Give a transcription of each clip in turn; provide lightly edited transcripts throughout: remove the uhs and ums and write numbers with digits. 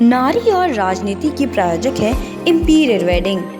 नारी और राजनीति की प्रायोजक है इंपीरियल वेडिंग।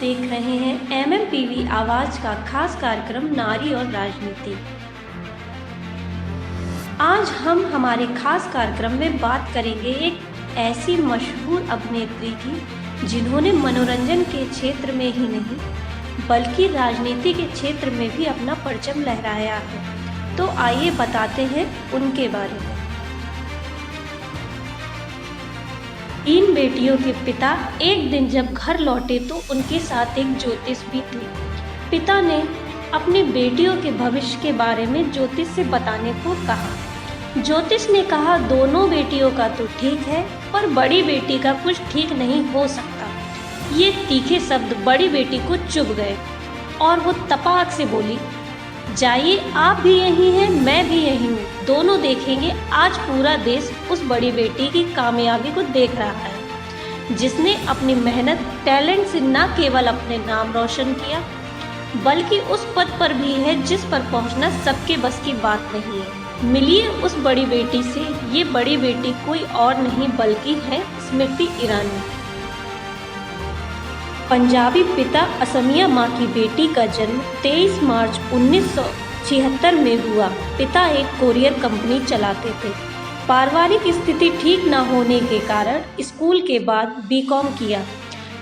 देख रहे हैं एमएमपीवी आवाज का खास कार्यक्रम नारी और राजनीति। आज हम हमारे खास कार्यक्रम में बात करेंगे एक ऐसी मशहूर अभिनेत्री की जिन्होंने मनोरंजन के क्षेत्र में ही नहीं बल्कि राजनीति के क्षेत्र में भी अपना परचम लहराया है। तो आइए बताते हैं उनके बारे में। 3 बेटियों के पिता एक दिन जब घर लौटे तो उनके साथ एक ज्योतिष भी थी। पिता ने अपनी बेटियों के भविष्य के बारे में ज्योतिष से बताने को कहा। ज्योतिष ने कहा दोनों बेटियों का तो ठीक है पर बड़ी बेटी का कुछ ठीक नहीं हो सकता। ये तीखे शब्द बड़ी बेटी को चुभ गए और वो तपाक से बोली, जाइए आप भी यही हैं, मैं भी यही हूँ, दोनों देखेंगे। आज पूरा देश उस बड़ी बेटी की कामयाबी को देख रहा है जिसने अपनी मेहनत टैलेंट से न केवल अपने नाम रोशन किया बल्कि उस पद पर भी है जिस पर पहुँचना सबके बस की बात नहीं है। मिलिए उस बड़ी बेटी से। ये बड़ी बेटी कोई और नहीं बल्कि है स्मृति ईरानी। पंजाबी पिता असमिया माँ की बेटी का जन्म 23 मार्च 1976 में हुआ। पिता एक कोरियर कंपनी चलाते थे। पारिवारिक स्थिति ठीक न होने के कारण स्कूल के बाद बीकॉम किया।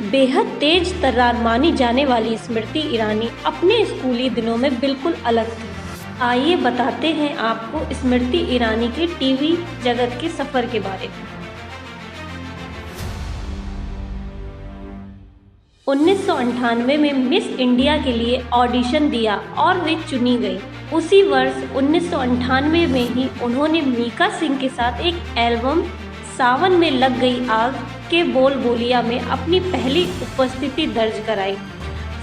बेहद तेज तर्रार मानी जाने वाली स्मृति ईरानी अपने स्कूली दिनों में बिल्कुल अलग थी। आइए बताते हैं आपको स्मृति ईरानी के टीवी जगत के सफ़र के बारे में। 1998 में मिस इंडिया के लिए ऑडिशन दिया और वे चुनी गई। उसी वर्ष 1998 में ही उन्होंने मीका सिंह के साथ एक एल्बम सावन में लग गई आग के बोल बोलिया में अपनी पहली उपस्थिति दर्ज कराई।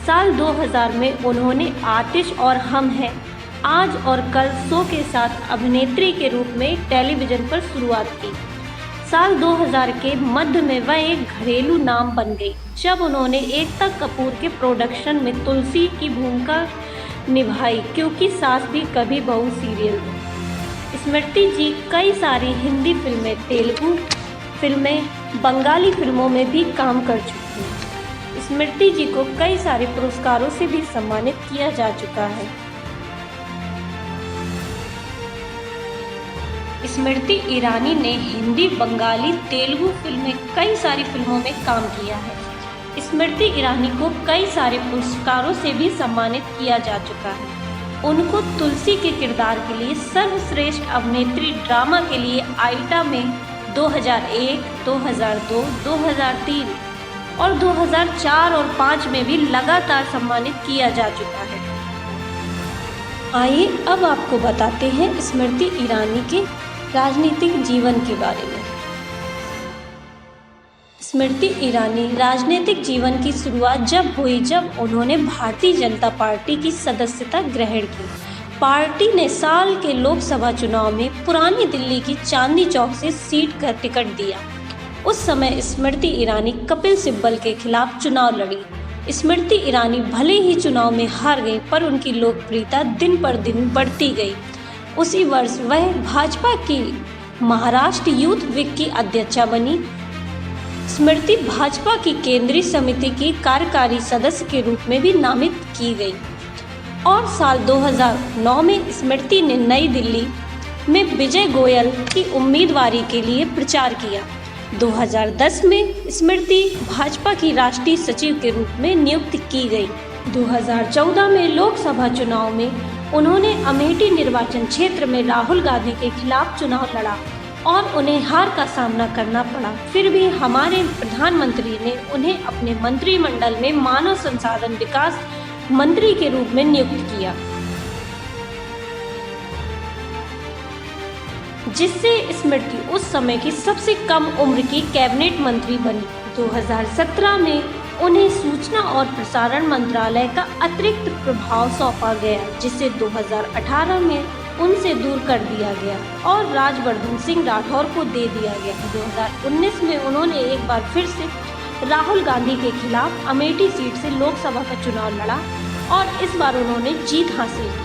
साल 2000 में उन्होंने आतिश और हम हैं आज और कल शो के साथ अभिनेत्री के रूप में टेलीविज़न पर शुरुआत की। साल 2000 के मध्य में वह एक घरेलू नाम बन गई जब उन्होंने एकता कपूर के प्रोडक्शन में तुलसी की भूमिका निभाई क्योंकि सास भी कभी बहू सीरियल में। स्मृति जी कई सारी हिंदी फिल्में, तेलुगु फिल्में, बंगाली फिल्मों में भी काम कर चुकी हैं। स्मृति जी को कई सारे पुरस्कारों से भी सम्मानित किया जा चुका है। स्मृति ईरानी ने हिंदी, बंगाली, तेलुगु फिल्में कई सारी फिल्मों में काम किया है। स्मृति ईरानी को कई सारे पुरस्कारों से भी सम्मानित किया जा चुका है। उनको तुलसी के किरदार के लिए सर्वश्रेष्ठ अभिनेत्री ड्रामा के लिए आईटा में 2001, 2002, 2003 और 2004 और 2005 में भी लगातार सम्मानित किया जा चुका है। आइए अब आपको बताते हैं स्मृति ईरानी के राजनीतिक जीवन के बारे में। स्मृति ईरानी राजनीतिक जीवन की शुरुआत जब हुई जब उन्होंने भारतीय जनता पार्टी की सदस्यता ग्रहण की। पार्टी ने साल के लोकसभा चुनाव में पुरानी दिल्ली की चांदनी चौक से सीट का टिकट दिया। उस समय स्मृति ईरानी कपिल सिब्बल के खिलाफ चुनाव लड़ी। स्मृति ईरानी भले ही चुनाव में हार गई पर उनकी लोकप्रियता दिन पर दिन बढ़ती गई। उसी वर्ष वह भाजपा की महाराष्ट्र यूथ विंग की अध्यक्षा बनी। स्मृति भाजपा की केंद्रीय समिति की कार्यकारी सदस्य के रूप में भी नामित की गई और साल 2009 में स्मृति ने नई दिल्ली में विजय गोयल की उम्मीदवारी के लिए प्रचार किया। 2010 में स्मृति भाजपा की राष्ट्रीय सचिव के रूप में नियुक्त की गई। 2014 में लोकसभा चुनाव में उन्होंने अमेठी निर्वाचन क्षेत्र में राहुल गांधी के खिलाफ चुनाव लड़ा और उन्हें हार का सामना करना पड़ा। फिर भी हमारे प्रधानमंत्री ने उन्हें अपने मंत्रिमंडल में मानव संसाधन विकास मंत्री के रूप में नियुक्त किया, जिससे स्मृति उस समय की सबसे कम उम्र की कैबिनेट मंत्री बनी। 2017 में उन्हें सूचना और प्रसारण मंत्रालय का अतिरिक्त प्रभाव सौंपा गया, जिसे 2018 में उनसे दूर कर दिया गया और राज्यवर्धन सिंह राठौर को दे दिया गया। 2019 में उन्होंने एक बार फिर से राहुल गांधी के खिलाफ अमेठी सीट से लोकसभा का चुनाव लड़ा और इस बार उन्होंने जीत हासिल की।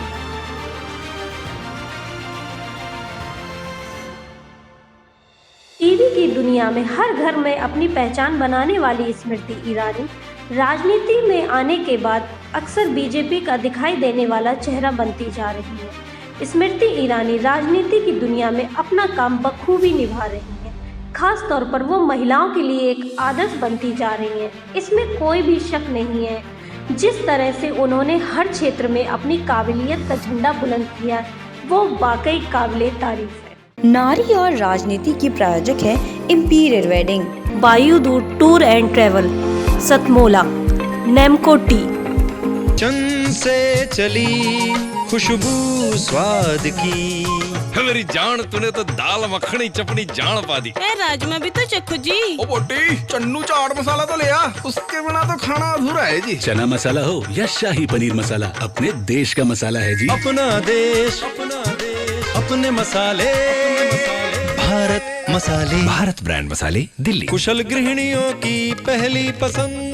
टीवी की दुनिया में हर घर में अपनी पहचान बनाने वाली स्मृति ईरानी राजनीति में आने के बाद अक्सर बीजेपी का दिखाई देने वाला चेहरा बनती जा रही है। स्मृति ईरानी राजनीति की दुनिया में अपना काम बखूबी निभा रही हैं। खास तौर पर वो महिलाओं के लिए एक आदर्श बनती जा रही हैं। इसमें कोई भी शक नहीं है। जिस तरह से उन्होंने हर क्षेत्र में अपनी काबिलियत का झंडा बुलंद किया, वो वाकई काबिले तारीफ है। नारी और राजनीति की प्रायोजक है imperial wedding, Vayudoot tour and travel, Satmola, Nemco tea. चंद से चली खुशबू स्वाद की, मेरी जान तूने तो दाल मखनी चपनी जान पा दी। राजमा भी तो चखो जी। ओ बोटी, चन्नू चाट मसाला तो ले आ, उसके बिना तो खाना अधूरा है जी। चना मसाला हो या शाही पनीर मसाला, अपने देश का मसाला है जी। अपना देश अपने मसाले, भारत मसाले, भारत ब्रांड मसाले, दिल्ली। कुशल गृहिणियों की पहली पसंद।